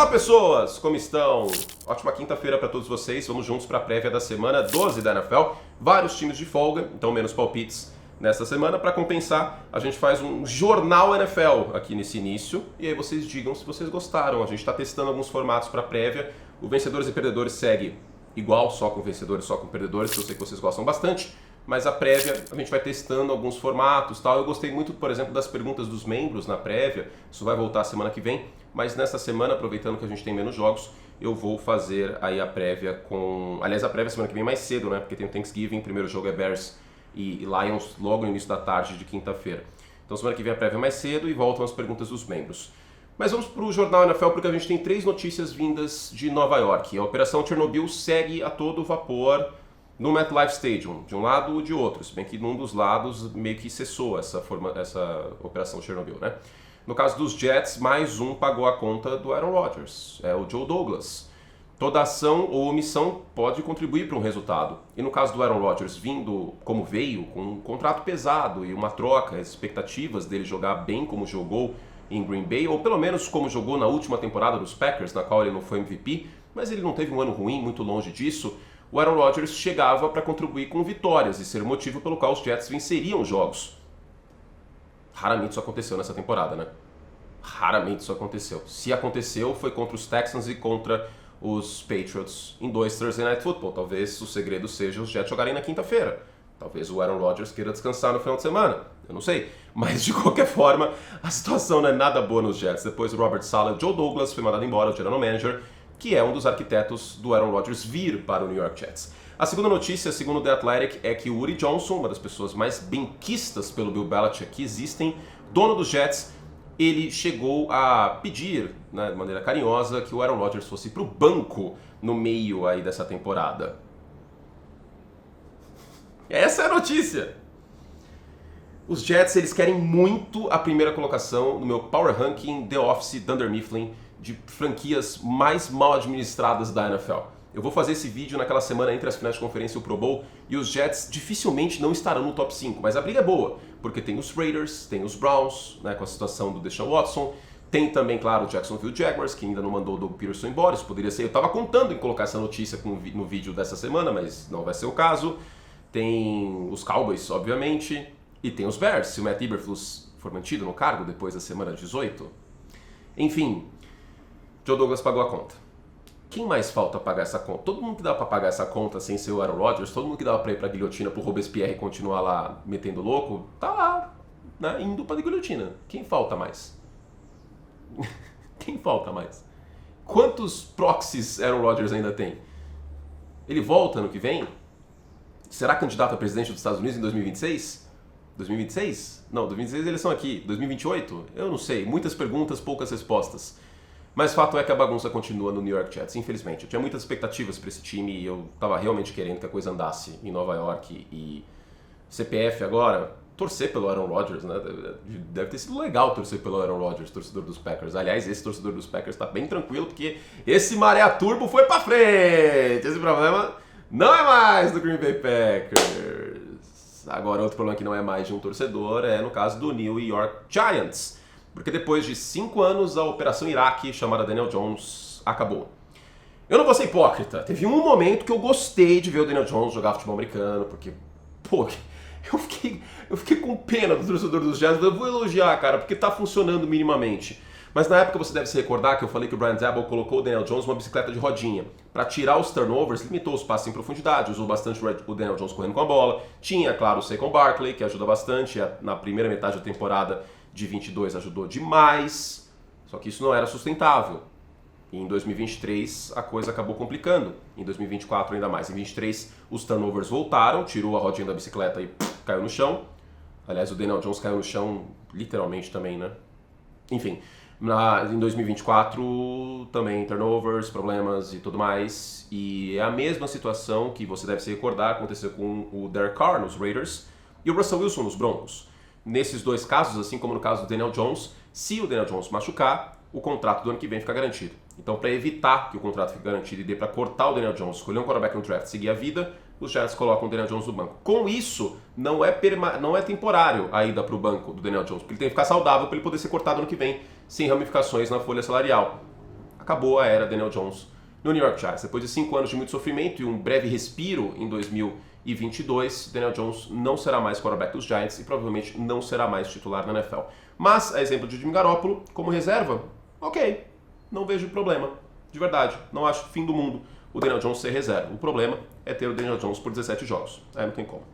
Olá pessoas, como estão? Ótima quinta-feira para todos vocês, vamos juntos para a prévia da semana 12 da NFL. Vários times de folga, então menos palpites nessa semana. Para compensar, a gente faz um jornal NFL aqui nesse início. E aí vocês digam se vocês gostaram. A gente está testando alguns formatos para a prévia. O Vencedores e Perdedores segue igual, só com vencedores, só com perdedores, que eu sei que vocês gostam bastante. Mas a prévia, a gente vai testando alguns formatos e tal. Eu gostei muito, por exemplo, das perguntas dos membros na prévia. Isso vai voltar semana que vem. Mas nessa semana, aproveitando que a gente tem menos jogos, eu vou fazer aí a prévia com... Aliás, a prévia semana que vem mais cedo, né? Porque tem o Thanksgiving, o primeiro jogo é Bears e Lions logo no início da tarde de quinta-feira. Então semana que vem a prévia mais cedo e voltam as perguntas dos membros. Mas vamos para o Jornal NFL porque a gente tem 3 notícias vindas de Nova York. A Operação Chernobyl segue a todo vapor no MetLife Stadium, de um lado ou de outro, se bem que num dos lados meio que cessou essa Operação Chernobyl, né? No caso dos Jets, mais um pagou a conta do Aaron Rodgers, é o Joe Douglas. Toda ação ou omissão pode contribuir para um resultado. E no caso do Aaron Rodgers, vindo como veio, com um contrato pesado e uma troca, as expectativas dele jogar bem como jogou em Green Bay, ou pelo menos como jogou na última temporada dos Packers, na qual ele não foi MVP, mas ele não teve um ano ruim, muito longe disso. O Aaron Rodgers chegava para contribuir com vitórias e ser o motivo pelo qual os Jets venceriam jogos. Raramente isso aconteceu nessa temporada, né? Raramente isso aconteceu. Se aconteceu, foi contra os Texans e contra os Patriots em 2 Thursday Night Football. Talvez o segredo seja os Jets jogarem na quinta-feira. Talvez o Aaron Rodgers queira descansar no final de semana. Eu não sei. Mas, de qualquer forma, a situação não é nada boa nos Jets. Depois do Robert Saleh, o Joe Douglas foi mandado embora, o general manager, que é um dos arquitetos do Aaron Rodgers vir para o New York Jets. A segunda notícia, segundo o The Athletic, é que o Woody Johnson, uma das pessoas mais benquistas pelo Bill Belichick que existem, dono dos Jets, ele chegou a pedir, né, de maneira carinhosa, que o Aaron Rodgers fosse para o banco no meio aí dessa temporada. Essa é a notícia! Os Jets, eles querem muito a primeira colocação no meu Power Ranking The Office Dunder Mifflin de franquias mais mal administradas da NFL. Eu vou fazer esse vídeo naquela semana entre as finais de conferência e o Pro Bowl, e os Jets dificilmente não estarão no top 5, mas a briga é boa, porque tem os Raiders, tem os Browns, né, com a situação do Deshaun Watson, tem também, claro, o Jacksonville Jaguars, que ainda não mandou o Doug Peterson embora, isso poderia ser, eu estava contando em colocar essa notícia no vídeo dessa semana, mas não vai ser o caso. Tem os Cowboys, obviamente, e tem os Bears, se o Matt Eberflus for mantido no cargo depois da semana 18. Enfim, Joe Douglas pagou a conta. Quem mais falta pagar essa conta? Todo mundo que dá pra pagar essa conta sem ser o Aaron Rodgers, todo mundo que dava pra ir pra guilhotina pro Robespierre continuar lá metendo louco, tá lá, né, indo pra guilhotina. Quem falta mais? Quem falta mais? Quantos proxies Aaron Rodgers ainda tem? Ele volta ano que vem? Será candidato a presidente dos Estados Unidos em 2026? 2026? Não, 2026 eles são aqui. 2028? Eu não sei. Muitas perguntas, poucas respostas. Mas fato é que a bagunça continua no New York Jets, infelizmente. Eu tinha muitas expectativas para esse time e eu estava realmente querendo que a coisa andasse em Nova York. E CPF agora, torcer pelo Aaron Rodgers, né? Deve ter sido legal torcer pelo Aaron Rodgers, torcedor dos Packers. Aliás, esse torcedor dos Packers está bem tranquilo porque esse maré a turbo foi para frente. Esse problema não é mais do Green Bay Packers. Agora, outro problema que não é mais de um torcedor é no caso do New York Giants. Porque depois de 5 anos, a Operação Iraque, chamada Daniel Jones, acabou. Eu não vou ser hipócrita. Teve um momento que eu gostei de ver o Daniel Jones jogar futebol americano, porque, pô, eu fiquei com pena do torcedor dos Jets. Eu vou elogiar, cara, porque tá funcionando minimamente. Mas na época você deve se recordar que eu falei que o Brian Daboll colocou o Daniel Jones numa bicicleta de rodinha. Para tirar os turnovers, limitou os passes em profundidade, usou bastante o Daniel Jones correndo com a bola. Tinha, claro, o Saquon Barkley, que ajuda bastante. Na primeira metade da temporada de 22 ajudou demais. Só que isso não era sustentável. E em 2023 a coisa acabou complicando. Em 2024 ainda mais. Em 2023 os turnovers voltaram, tirou a rodinha da bicicleta e caiu no chão. Aliás, o Daniel Jones caiu no chão literalmente também, né? Enfim, em 2024 também turnovers, problemas e tudo mais. E é a mesma situação que você deve se recordar aconteceu com o Derek Carr nos Raiders e o Russell Wilson nos Broncos. Nesses dois casos, assim como no caso do Daniel Jones, se o Daniel Jones machucar, o contrato do ano que vem fica garantido. Então, para evitar que o contrato fique garantido e dê para cortar o Daniel Jones, escolher um quarterback no draft e seguir a vida, os Jets colocam o Daniel Jones no banco. Com isso, não é temporário a ida para o banco do Daniel Jones, porque ele tem que ficar saudável para ele poder ser cortado ano que vem, sem ramificações na folha salarial. acabou a era Daniel Jones no New York Giants. Depois de 5 anos de muito sofrimento e um breve respiro em 2022, Daniel Jones não será mais quarterback dos Giants e provavelmente não será mais titular na NFL. Mas, a exemplo de Jimmy Garoppolo, como reserva, ok, não vejo problema. De verdade, não acho fim do mundo o Daniel Jones ser reserva. O problema é ter o Daniel Jones por 17 jogos. Aí não tem como.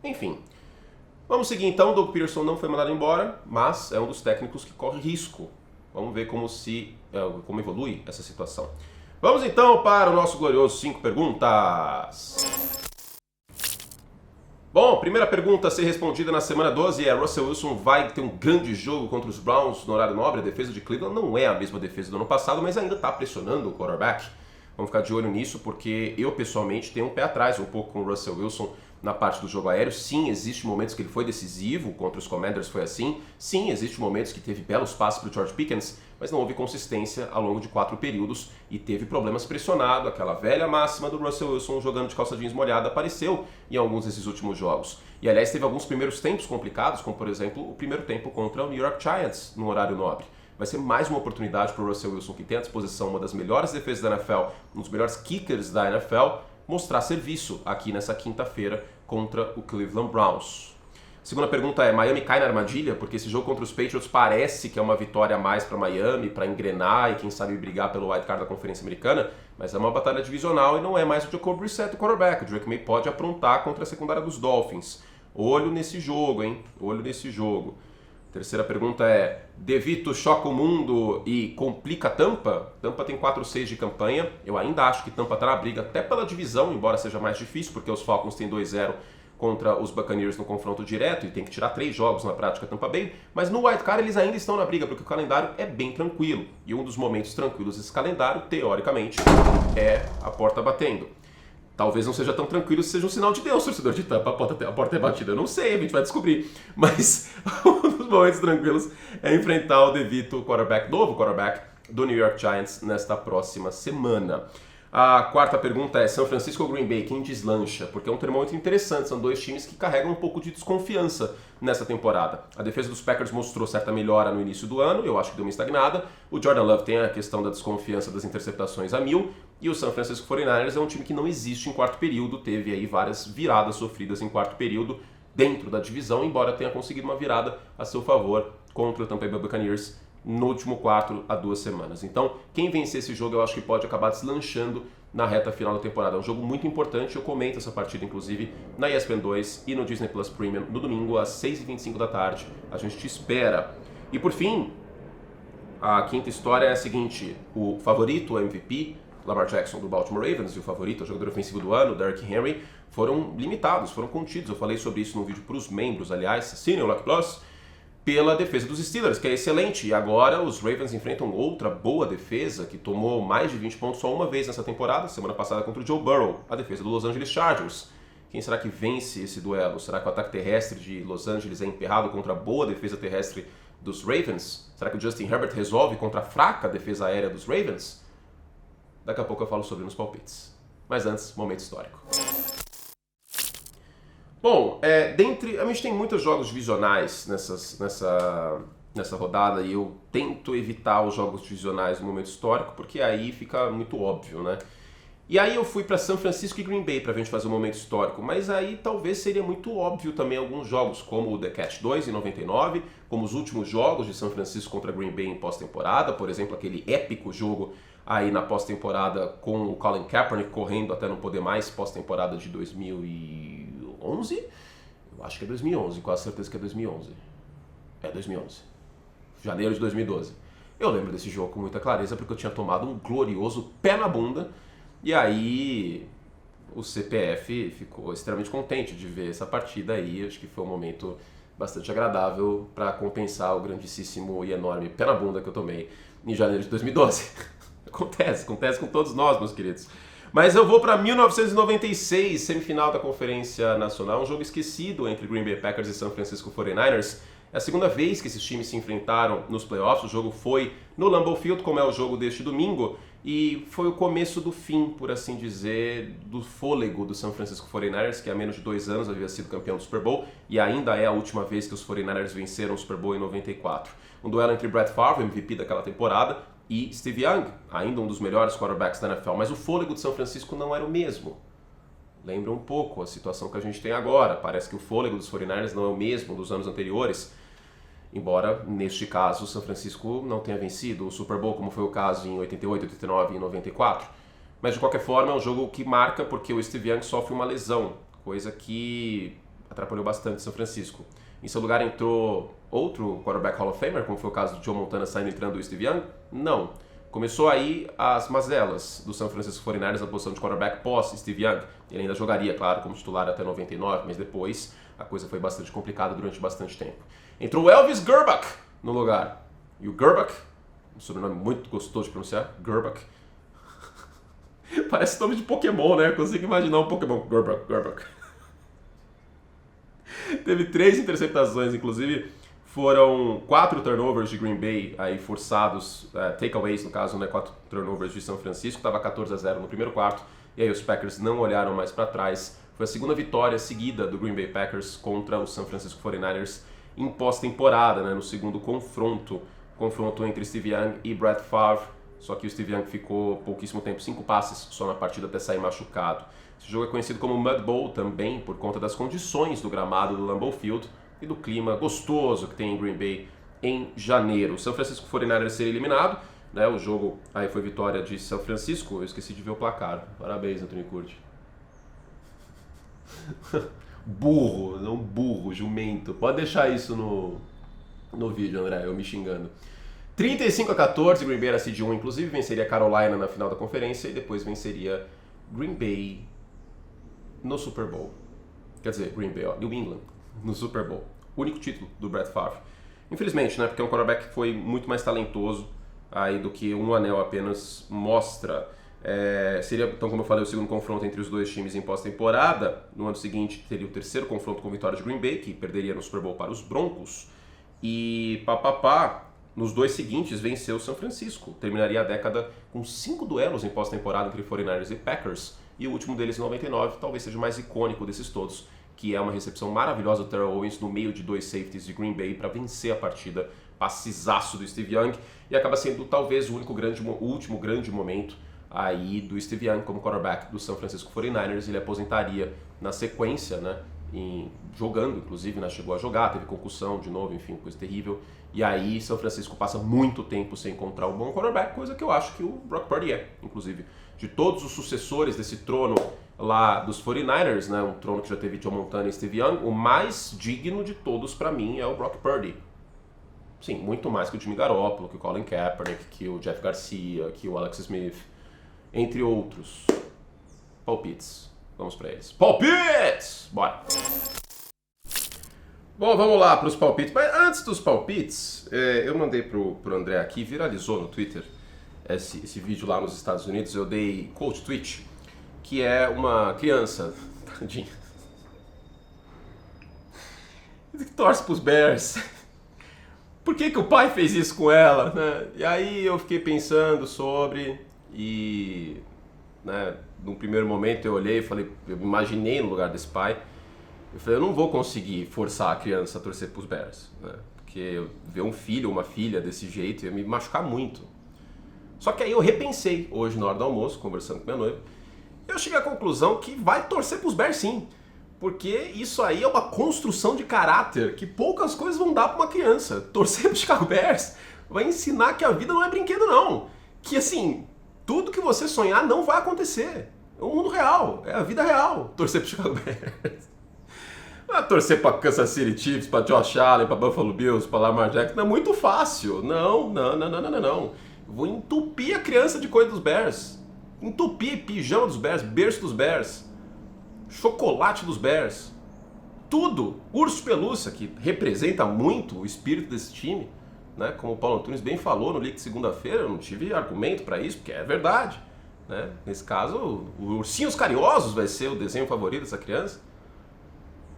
Enfim, vamos seguir então. O Doug Peterson não foi mandado embora, mas é um dos técnicos que corre risco. Vamos ver como evolui essa situação. Vamos então para o nosso glorioso 5 perguntas. Bom, primeira pergunta a ser respondida na semana 12 é: Russell Wilson vai ter um grande jogo contra os Browns no horário nobre? A defesa de Cleveland não é a mesma defesa do ano passado, mas ainda está pressionando o quarterback. Vamos ficar de olho nisso, porque eu pessoalmente tenho um pé atrás um pouco com o Russell Wilson na parte do jogo aéreo. Sim, existem momentos que ele foi decisivo, contra os Commanders foi assim. Sim, existem momentos que teve belos passes para o George Pickens, mas não houve consistência ao longo de 4 períodos e teve problemas pressionado. Aquela velha máxima do Russell Wilson jogando de calça jeans molhada apareceu em alguns desses últimos jogos. E aliás, teve alguns primeiros tempos complicados, como por exemplo o primeiro tempo contra o New York Giants no horário nobre. Vai ser mais uma oportunidade para o Russell Wilson, que tem à disposição uma das melhores defesas da NFL, um dos melhores kickers da NFL, mostrar serviço aqui nessa quinta-feira contra o Cleveland Browns. Segunda pergunta é: Miami cai na armadilha? Porque esse jogo contra os Patriots parece que é uma vitória a mais para Miami, para engrenar e quem sabe brigar pelo wild card da Conferência Americana, mas é uma batalha divisional e não é mais o Jacoby Brissett o quarterback. O Drake May pode aprontar contra a secundária dos Dolphins. Olho nesse jogo, hein? Olho nesse jogo. Terceira pergunta é: DeVito choca o mundo e complica Tampa? Tampa tem 4-6 de campanha. Eu ainda acho que Tampa está na briga até pela divisão, embora seja mais difícil, porque os Falcons têm 2-0 contra os Buccaneers no confronto direto e tem que tirar 3 jogos na prática Tampa Bay. Mas no wild card eles ainda estão na briga, porque o calendário é bem tranquilo. E um dos momentos tranquilos desse calendário, teoricamente, é a porta batendo. Talvez não seja tão tranquilo se seja um sinal de Deus, torcedor de Tampa, a porta é batida. Eu não sei, a gente vai descobrir. Mas um dos momentos tranquilos é enfrentar o DeVito, novo quarterback do New York Giants, nesta próxima semana. A quarta pergunta é: São Francisco ou Green Bay, quem deslancha? Porque é um termômetro interessante, são dois times que carregam um pouco de desconfiança nessa temporada. A defesa dos Packers mostrou certa melhora no início do ano, eu acho que deu uma estagnada. O Jordan Love tem a questão da desconfiança das interceptações a 1000. E o San Francisco 49ers é um time que não existe em quarto período, teve aí várias viradas sofridas em quarto período dentro da divisão, embora tenha conseguido uma virada a seu favor contra o Tampa Bay Buccaneers no último quarto há 2 semanas. Então, quem vencer esse jogo eu acho que pode acabar deslanchando na reta final da temporada. É um jogo muito importante, eu comento essa partida inclusive na ESPN 2 e no Disney Plus Premium no domingo às 6h25 da tarde. A gente te espera. E por fim, a quinta história é a seguinte: o favorito, o MVP, Lamar Jackson do Baltimore Ravens, e o favorito, o jogador ofensivo do ano, Derrick Henry, foram limitados, foram contidos. Eu falei sobre isso no vídeo para os membros, aliás, assinem o Lock Plus, pela defesa dos Steelers, que é excelente. E agora os Ravens enfrentam outra boa defesa, que tomou mais de 20 pontos só uma vez nessa temporada, semana passada contra o Joe Burrow, a defesa do Los Angeles Chargers. Quem será que vence esse duelo? Será que o ataque terrestre de Los Angeles é emperrado contra a boa defesa terrestre dos Ravens? Será que o Justin Herbert resolve contra a fraca defesa aérea dos Ravens? Daqui a pouco eu falo sobre nos palpites. Mas antes, momento histórico. Bom, a gente tem muitos jogos divisionais nessa rodada e eu tento evitar os jogos divisionais no momento histórico porque aí fica muito óbvio, né? E aí eu fui para São Francisco e Green Bay para a gente fazer um momento histórico, mas aí talvez seria muito óbvio também alguns jogos, como o The Catch 2 em 99, como os últimos jogos de São Francisco contra Green Bay em pós-temporada, por exemplo, aquele épico jogo aí na pós-temporada com o Colin Kaepernick correndo até não poder mais, pós-temporada de 2011? Eu acho que é 2011, quase certeza que é 2011. É 2011. Janeiro de 2012. Eu lembro desse jogo com muita clareza porque eu tinha tomado um glorioso pé na bunda e aí o CPF ficou extremamente contente de ver essa partida aí. Acho que foi um momento bastante agradável para compensar o grandíssimo e enorme pé na bunda que eu tomei em janeiro de 2012. Acontece com todos nós, meus queridos. Mas eu vou para 1996, semifinal da Conferência Nacional, um jogo esquecido entre Green Bay Packers e San Francisco 49ers. É a segunda vez que esses times se enfrentaram nos playoffs. O jogo foi no Lambeau Field, como é o jogo deste domingo, e foi o começo do fim, por assim dizer, do fôlego do San Francisco 49ers, que há menos de 2 anos havia sido campeão do Super Bowl, e ainda é a última vez que os 49ers venceram o Super Bowl em 94. Um duelo entre Brett Favre, MVP daquela temporada, e Steve Young, ainda um dos melhores quarterbacks da NFL, mas o fôlego de São Francisco não era o mesmo. Lembra um pouco a situação que a gente tem agora. Parece que o fôlego dos 49ers não é o mesmo dos anos anteriores, embora, neste caso, São Francisco não tenha vencido o Super Bowl, como foi o caso em 88, 89 e 94. Mas, de qualquer forma, é um jogo que marca porque o Steve Young sofre uma lesão, coisa que atrapalhou bastante São Francisco. Em seu lugar entrou outro quarterback Hall of Famer, como foi o caso de Joe Montana saindo entrando o Steve Young? Não. Começou aí as mazelas do San Francisco 49ers na posição de quarterback pós-Steve Young. Ele ainda jogaria, claro, como titular até 99, mas depois a coisa foi bastante complicada durante bastante tempo. Entrou Elvis Grbac no lugar. E o Grbac, um sobrenome muito gostoso de pronunciar, Grbac, parece nome de Pokémon, né? Eu consigo imaginar um Pokémon. Grbac. Teve 3 interceptações, inclusive foram 4 turnovers de Green Bay aí forçados, takeaways no caso, né? 4 turnovers de São Francisco, estava 14-0 no primeiro quarto, e aí os Packers não olharam mais para trás. Foi a segunda vitória seguida do Green Bay Packers contra o San Francisco 49ers em pós-temporada, né? No segundo confronto entre Steve Young e Brett Favre, só que o Steve Young ficou pouquíssimo tempo, 5 passes só na partida até sair machucado. Esse jogo é conhecido como Mud Bowl também por conta das condições do gramado do Lambeau Field e do clima gostoso que tem em Green Bay em janeiro. O São Francisco 49ers ser eliminado, né? O jogo aí foi vitória de São Francisco. Eu esqueci de ver o placar. Parabéns, Anthony Curti. Burro, não burro, jumento. Pode deixar isso no vídeo, André, eu me xingando. 35-14, Green Bay era seed 1, inclusive venceria Carolina na final da conferência e depois venceria Green Bay no Super Bowl. Quer dizer, Green Bay, New England no Super Bowl. Único título do Brett Favre. Infelizmente, né, porque é um quarterback que foi muito mais talentoso aí do que um anel apenas mostra. Seria, então, como eu falei, o segundo confronto entre os dois times em pós-temporada. No ano seguinte teria o terceiro confronto com vitória de Green Bay, que perderia no Super Bowl para os Broncos. E nos 2 seguintes venceu o São Francisco. Terminaria a década com 5 duelos em pós-temporada entre 49ers e Packers. E o último deles em 99 talvez seja o mais icônico desses todos, que é uma recepção maravilhosa do Terrell Owens no meio de 2 safeties de Green Bay para vencer a partida, passezaço do Steve Young, e acaba sendo talvez o último grande momento aí do Steve Young como quarterback do San Francisco 49ers. Ele aposentaria na sequência, né, jogando, inclusive, né, chegou a jogar, teve concussão de novo, enfim, coisa terrível. E aí São Francisco passa muito tempo sem encontrar um bom quarterback, coisa que eu acho que o Brock Purdy é, inclusive. De todos os sucessores desse trono lá dos 49ers, né, um trono que já teve Joe Montana e Steve Young, o mais digno de todos para mim é o Brock Purdy. Sim, muito mais que o Jimmy Garoppolo, que o Colin Kaepernick, que o Jeff Garcia, que o Alex Smith, entre outros. Palpites. Vamos para eles. Palpites! Bora! Bom, vamos lá para os palpites. Mas antes dos palpites, eu mandei pro André aqui, viralizou no Twitter esse vídeo lá nos Estados Unidos. Eu dei quote tweet, que é uma criança, tadinha, que torce pros Bears. Por que o pai fez isso com ela, né? E aí eu fiquei pensando sobre e, né, num primeiro momento eu olhei e falei, eu me imaginei no lugar desse pai. Eu falei, eu não vou conseguir forçar a criança a torcer pros Bears, né? Porque ver um filho ou uma filha desse jeito ia me machucar muito. Só que aí eu repensei hoje na hora do almoço, conversando com minha noiva, eu cheguei à conclusão que vai torcer pros Bears sim. Porque isso aí é uma construção de caráter que poucas coisas vão dar para uma criança. Torcer pro Chicago Bears vai ensinar que a vida não é brinquedo não. Que assim, tudo que você sonhar não vai acontecer. É o mundo real, é a vida real. Torcer pro Chicago Bears. Não é torcer pra Kansas City Chiefs, pra Josh Allen, pra Buffalo Bills, pra Lamar Jackson. Não é muito fácil. Não. Vou entupir a criança de coisa dos Bears. Entupir pijama dos Bears, berço dos Bears, chocolate dos Bears, tudo. Urso de pelúcia, que representa muito o espírito desse time, né? Como o Paulo Antunes bem falou no League de segunda-feira, eu não tive argumento para isso, porque é verdade, né? Nesse caso, o Ursinhos Carinhosos vai ser o desenho favorito dessa criança.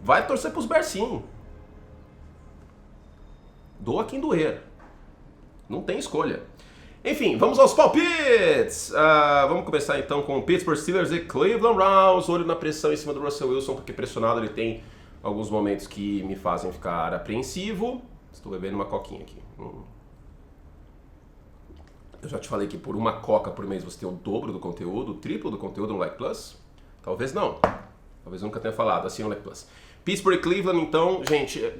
Vai torcer pros Bears sim. Doa quem doer. Não tem escolha. Enfim, vamos aos palpites! Vamos começar então com Pittsburgh Steelers e Cleveland Browns. Olho na pressão em cima do Russell Wilson, porque pressionado ele tem alguns momentos que me fazem ficar apreensivo. Estou bebendo uma coquinha aqui. Eu já te falei que por uma coca por mês você tem o dobro do conteúdo, o triplo do conteúdo no Like Plus. Talvez não. Talvez eu nunca tenha falado assim no Like Plus. Pittsburgh e Cleveland, então, gente,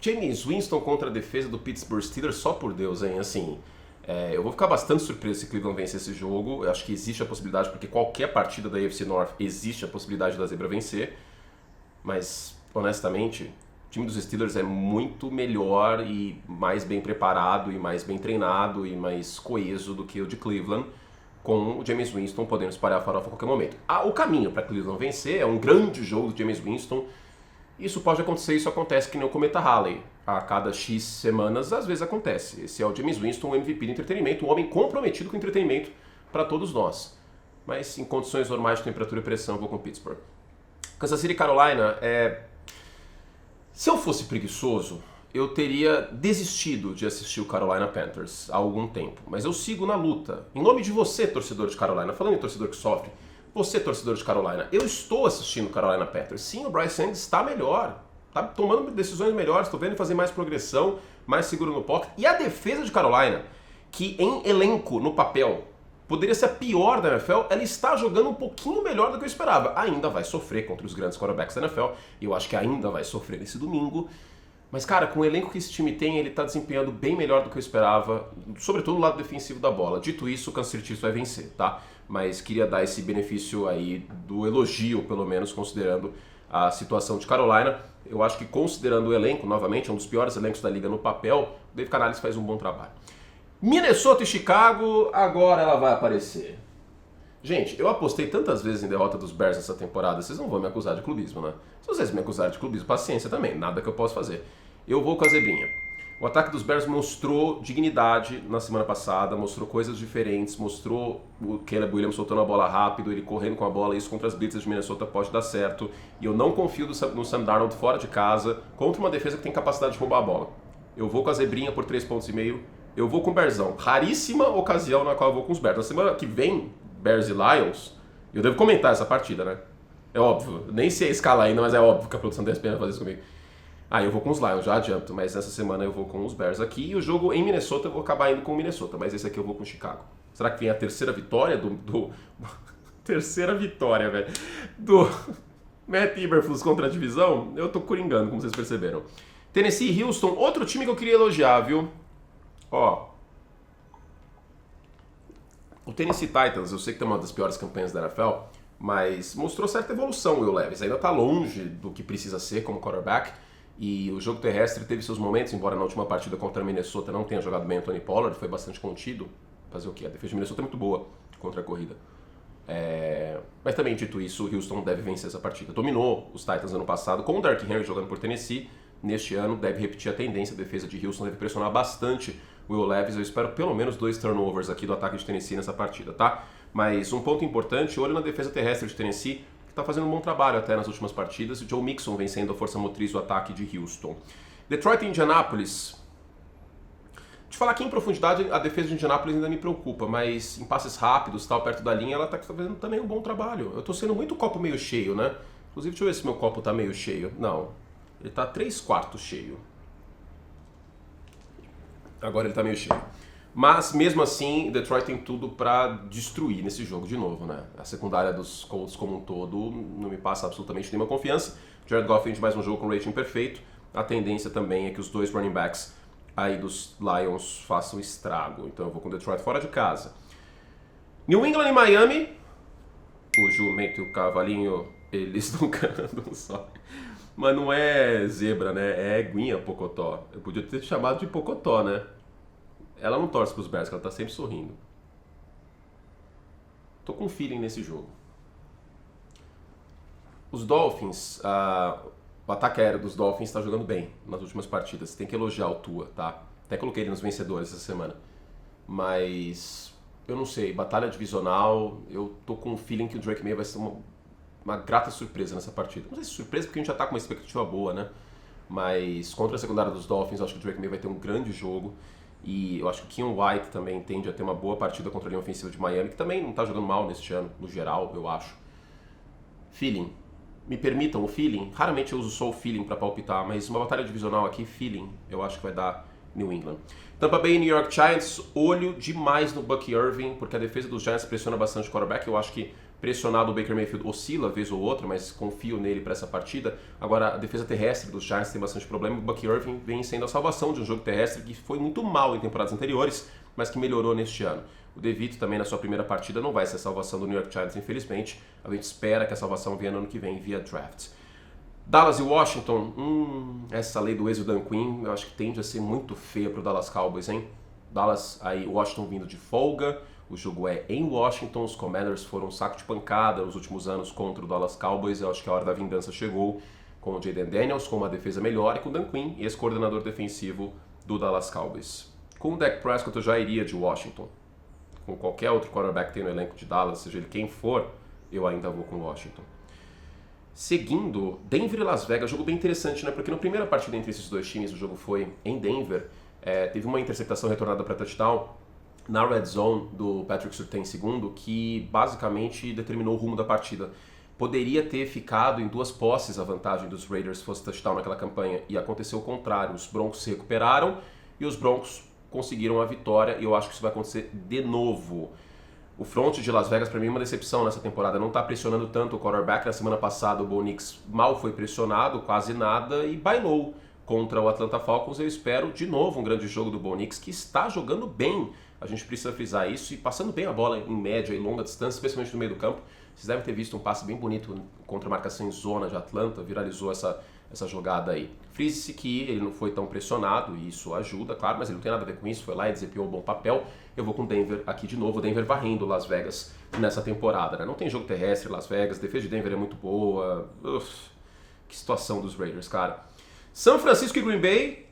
Jameis Winston contra a defesa do Pittsburgh Steelers, só por Deus, hein? Assim, eu vou ficar bastante surpreso se Cleveland vencer esse jogo. Eu acho que existe a possibilidade, porque qualquer partida da AFC North existe a possibilidade da zebra vencer. Mas, honestamente, o time dos Steelers é muito melhor e mais bem preparado e mais bem treinado e mais coeso do que o de Cleveland, com o Jameis Winston podendo espalhar a farofa a qualquer momento. O caminho para Cleveland vencer é um grande jogo do Jameis Winston. Isso pode acontecer, isso acontece que nem o cometa Halley. A cada X semanas, às vezes acontece. Esse é o Jameis Winston, o MVP do entretenimento, um homem comprometido com o entretenimento para todos nós. Mas em condições normais de temperatura e pressão, eu vou com Pittsburgh. Kansas City e Carolina, se eu fosse preguiçoso, eu teria desistido de assistir o Carolina Panthers há algum tempo. Mas eu sigo na luta. Em nome de você, torcedor de Carolina, falando em torcedor que sofre, você, torcedor de Carolina, eu estou assistindo o Carolina Panthers. Sim, o Bryce Young está melhor. Está tomando decisões melhores, estou vendo ele fazer mais progressão, mais seguro no pocket. E a defesa de Carolina, que em elenco, no papel, poderia ser a pior da NFL, ela está jogando um pouquinho melhor do que eu esperava. Ainda vai sofrer contra os grandes quarterbacks da NFL, e eu acho que ainda vai sofrer nesse domingo. Mas, cara, com o elenco que esse time tem, ele está desempenhando bem melhor do que eu esperava, sobretudo no lado defensivo da bola. Dito isso, o Kansas City Chiefs vai vencer, tá? Mas queria dar esse benefício aí do elogio, pelo menos, considerando a situação de Carolina. Eu acho que, considerando o elenco, novamente, um dos piores elencos da liga no papel, o Dave Canales faz um bom trabalho. Minnesota e Chicago, agora ela vai aparecer. Gente, eu apostei tantas vezes em derrota dos Bears essa temporada, vocês não vão me acusar de clubismo, né? Se vocês me acusarem de clubismo, paciência também, nada que eu possa fazer. Eu vou com a zebrinha. O ataque dos Bears mostrou dignidade na semana passada, mostrou coisas diferentes, mostrou o Caleb Williams soltando a bola rápido, ele correndo com a bola, isso contra as blitzes de Minnesota pode dar certo. E eu não confio no Sam Darnold fora de casa, contra uma defesa que tem capacidade de roubar a bola. Eu vou com a zebrinha por 3,5 pontos. Eu vou com o Bearzão. Raríssima ocasião na qual eu vou com os Bears. Na semana que vem, Bears e Lions, eu devo comentar essa partida, né? É óbvio. Nem sei a escala ainda, mas é óbvio que a produção da ESPN vai fazer isso comigo. Eu vou com os Lions, já adianto. Mas nessa semana eu vou com os Bears aqui. E o jogo em Minnesota eu vou acabar indo com o Minnesota. Mas esse aqui eu vou com o Chicago. Será que vem a terceira vitória terceira vitória, velho. Do Matt Eberflus contra a divisão? Eu tô coringando, como vocês perceberam. Tennessee e Houston, outro time que eu queria elogiar, viu? O Tennessee Titans, eu sei que tem uma das piores campanhas da NFL, mas mostrou certa evolução o Will Levis. Ainda está longe do que precisa ser como quarterback. E o jogo terrestre teve seus momentos, embora na última partida contra a Minnesota não tenha jogado bem o Tony Pollard, foi bastante contido. Fazer o quê? A defesa de Minnesota é muito boa contra a corrida. Mas também, dito isso, o Houston deve vencer essa partida. Dominou os Titans ano passado com o Derrick Henry jogando por Tennessee. Neste ano deve repetir a tendência, a defesa de Houston deve pressionar bastante o Will Levis. Eu espero pelo menos 2 turnovers aqui do ataque de Tennessee nessa partida, tá? Mas um ponto importante, olho na defesa terrestre de Tennessee, que está fazendo um bom trabalho até nas últimas partidas. O Joe Mixon vencendo a força motriz do ataque de Houston. Detroit e Indianapolis. De falar aqui em profundidade, a defesa de Indianapolis ainda me preocupa, mas em passes rápidos, tal, perto da linha, ela está fazendo também um bom trabalho. Eu estou sendo muito copo meio cheio, né? Inclusive, deixa eu ver se meu copo está meio cheio. Não, ele está 3/4 cheio. Agora ele está meio cheio. Mas, mesmo assim, Detroit tem tudo para destruir nesse jogo de novo, né? A secundária dos Colts como um todo não me passa absolutamente nenhuma confiança. Jared Goff vem de mais um jogo com rating perfeito. A tendência também é que os 2 running backs aí dos Lions façam estrago. Então eu vou com Detroit fora de casa. New England e Miami. O jumento e o cavalinho, eles nunca andam só. Mas não é zebra, né? É Guinha Pocotó. Eu podia ter chamado de Pocotó, né? Ela não torce pros Bears, ela tá sempre sorrindo. Tô com feeling nesse jogo. Os Dolphins, o ataque aéreo dos Dolphins tá jogando bem nas últimas partidas. Tem que elogiar o Tua, tá? Até coloquei ele nos vencedores essa semana. Mas, eu não sei, batalha divisional, eu tô com o feeling que o Drake May vai ser uma grata surpresa nessa partida. Não sei se surpresa porque a gente já tá com uma expectativa boa, né? Mas contra a secundária dos Dolphins, eu acho que o Drake May vai ter um grande jogo. E eu acho que o Keon White também tende a ter uma boa partida contra a linha ofensiva de Miami, que também não tá jogando mal neste ano, no geral, eu acho. Feeling. Me permitam o feeling. Raramente eu uso só o feeling pra palpitar, mas uma batalha divisional aqui, feeling, eu acho que vai dar New England. Tampa Bay e New York Giants, olho demais no Bucky Irving, porque a defesa dos Giants pressiona bastante o quarterback. Eu acho que pressionado o Baker Mayfield oscila vez ou outra, mas confio nele para essa partida. Agora, a defesa terrestre dos Giants tem bastante problema. O Bucky Irving vem sendo a salvação de um jogo terrestre que foi muito mal em temporadas anteriores, mas que melhorou neste ano. O DeVito também na sua primeira partida não vai ser a salvação do New York Giants, infelizmente. A gente espera que a salvação venha no ano que vem via draft. Dallas e Washington, essa lei do ex Dan Quinn, eu acho que tende a ser muito feia para o Dallas Cowboys, hein? Dallas, aí Washington vindo de folga, o jogo é em Washington, os Commanders foram um saco de pancada nos últimos anos contra o Dallas Cowboys, eu acho que a hora da vingança chegou com o Jayden Daniels, com uma defesa melhor, e com o Dan Quinn, ex-coordenador defensivo do Dallas Cowboys. Com o Dak Prescott eu já iria de Washington. Com qualquer outro quarterback que tem no elenco de Dallas, seja ele quem for, eu ainda vou com Washington. Seguindo, Denver e Las Vegas, jogo bem interessante, né? Porque na primeira partida entre esses dois times, o jogo foi em Denver, teve uma interceptação retornada para touchdown na red zone do Patrick Surtain II, que basicamente determinou o rumo da partida. Poderia ter ficado em 2 posses a vantagem dos Raiders se fosse touchdown naquela campanha, e aconteceu o contrário. Os Broncos se recuperaram e os Broncos conseguiram a vitória, e eu acho que isso vai acontecer de novo. O front de Las Vegas, para mim, é uma decepção nessa temporada. Não está pressionando tanto o quarterback. Na semana passada, o Bo Nix mal foi pressionado, quase nada, e bailou contra o Atlanta Falcons. Eu espero, de novo, um grande jogo do Bo Nix, que está jogando bem. A gente precisa frisar isso, e passando bem a bola em média e longa distância, especialmente no meio do campo. Vocês devem ter visto um passe bem bonito contra a marcação em zona de Atlanta, viralizou essa jogada aí. Frise-se que ele não foi tão pressionado, e isso ajuda, claro, mas ele não tem nada a ver com isso, foi lá e desempenhou um bom papel. Eu vou com Denver aqui de novo, Denver varrendo Las Vegas nessa temporada, né? Não tem jogo terrestre Las Vegas, a defesa de Denver é muito boa. Que situação dos Raiders, cara. São Francisco e Green Bay,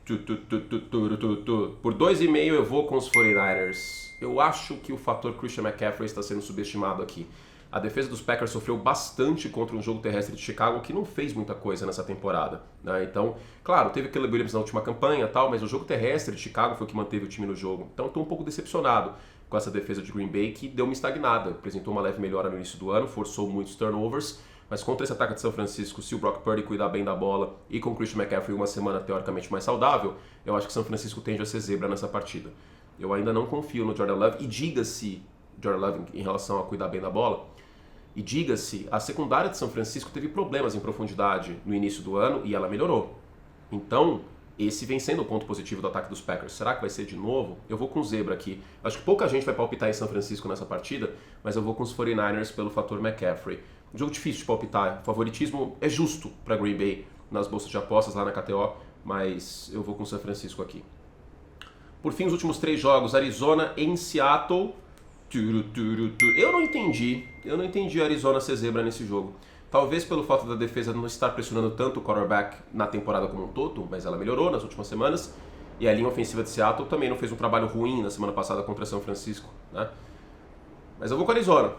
por 2,5 eu vou com os 49ers. Eu acho que o fator Christian McCaffrey está sendo subestimado aqui. A defesa dos Packers sofreu bastante contra um jogo terrestre de Chicago que não fez muita coisa nessa temporada, né? Então, claro, teve Caleb Williams na última campanha e tal, mas o jogo terrestre de Chicago foi o que manteve o time no jogo. Então, estou um pouco decepcionado com essa defesa de Green Bay, que deu uma estagnada. Apresentou uma leve melhora no início do ano, forçou muitos turnovers, mas contra esse ataque de São Francisco, se o Brock Purdy cuidar bem da bola e com o Christian McCaffrey uma semana teoricamente mais saudável, eu acho que São Francisco tende a ser zebra nessa partida. Eu ainda não confio no Jordan Love, e diga-se, Jordan Love em relação a cuidar bem da bola, e diga-se, a secundária de São Francisco teve problemas em profundidade no início do ano e ela melhorou. Então, esse vem sendo o ponto positivo do ataque dos Packers. Será que vai ser de novo? Eu vou com zebra aqui. Acho que pouca gente vai palpitar em São Francisco nessa partida, mas eu vou com os 49ers pelo fator McCaffrey. Um jogo difícil de palpitar. O favoritismo é justo para Green Bay nas bolsas de apostas lá na KTO, mas eu vou com São Francisco aqui. Por fim, os últimos 3 jogos, Arizona em Seattle. Eu não entendi a Arizona ser zebra nesse jogo. Talvez pelo fato da defesa não estar pressionando tanto o quarterback na temporada como um todo, mas ela melhorou nas últimas semanas. E a linha ofensiva de Seattle também não fez um trabalho ruim na semana passada contra São Francisco, né? Mas eu vou com a Arizona.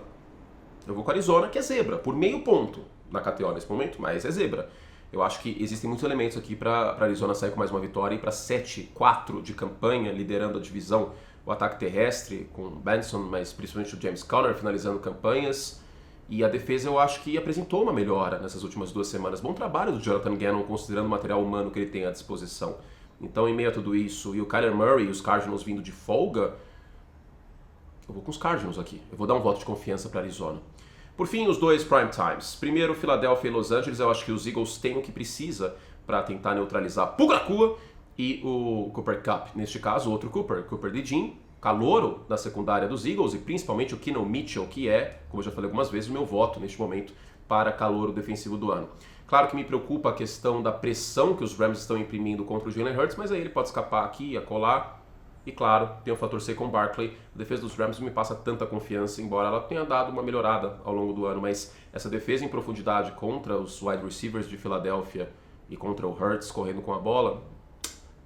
Eu vou com a Arizona, que é zebra, por meio ponto na KTO nesse momento, mas é zebra. Eu acho que existem muitos elementos aqui para Arizona sair com mais uma vitória e para 7-4 de campanha, liderando a divisão. O ataque terrestre com o Benson, mas principalmente o James Conner finalizando campanhas. E a defesa eu acho que apresentou uma melhora nessas últimas 2 semanas. Bom trabalho do Jonathan Gannon, considerando o material humano que ele tem à disposição. Então, em meio a tudo isso, e o Kyler Murray e os Cardinals vindo de folga, eu vou com os Cardinals aqui. Eu vou dar um voto de confiança para Arizona. Por fim, os 2 prime times. Primeiro, Philadelphia e Los Angeles. Eu acho que os Eagles têm o que precisa para tentar neutralizar Pugracua e o Cooper Kupp. Neste caso, outro Cooper DeJean, calouro da secundária dos Eagles, e principalmente o Keenan Mitchell, que é, como eu já falei algumas vezes, o meu voto neste momento para calouro defensivo do ano. Claro que me preocupa a questão da pressão que os Rams estão imprimindo contra o Jalen Hurts, mas aí ele pode escapar aqui, acolá. E claro, tem o fator Saquon Barkley. A defesa dos Rams não me passa tanta confiança, embora ela tenha dado uma melhorada ao longo do ano, mas essa defesa em profundidade contra os wide receivers de Filadélfia e contra o Hurts correndo com a bola,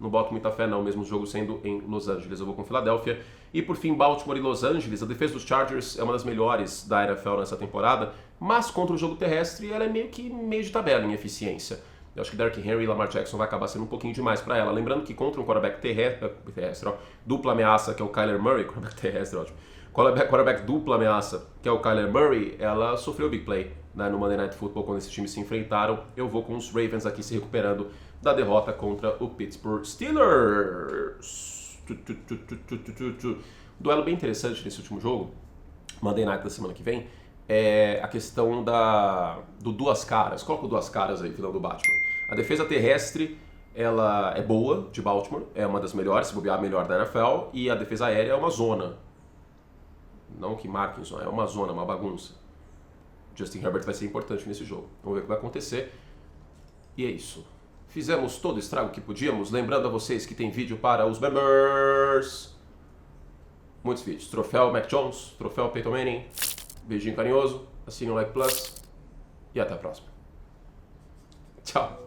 não boto muita fé não, mesmo o jogo sendo em Los Angeles. Eu vou com Filadélfia. E por fim, Baltimore e Los Angeles. A defesa dos Chargers é uma das melhores da NFL nessa temporada, mas contra o jogo terrestre ela é meio de tabela em eficiência. Eu acho que Derrick Henry e Lamar Jackson vai acabar sendo um pouquinho demais para ela. Lembrando que contra um quarterback terrestre, dupla ameaça, que é o Kyler Murray, quarterback terrestre, ótimo. Quarterback dupla ameaça, que é o Kyler Murray, ela sofreu big play, né, no Monday Night Football quando esses times se enfrentaram. Eu vou com os Ravens aqui se recuperando da derrota contra o Pittsburgh Steelers. Duelo bem interessante nesse último jogo, Monday Night da semana que vem, é a questão do duas caras. Coloca o duas caras aí, final do Batman. A defesa terrestre, ela é boa, de Baltimore, é uma das melhores, se bobear a melhor da NFL, e a defesa aérea é uma zona. Não que marquem zona, é uma zona, uma bagunça. Justin Herbert vai ser importante nesse jogo. Vamos ver o que vai acontecer. E é isso. Fizemos todo o estrago que podíamos. Lembrando a vocês que tem vídeo para os members. Muitos vídeos. Troféu Mac Jones, troféu Peyton Manning. Beijinho carinhoso. Assine o Like Plus. E até a próxima. Tchau.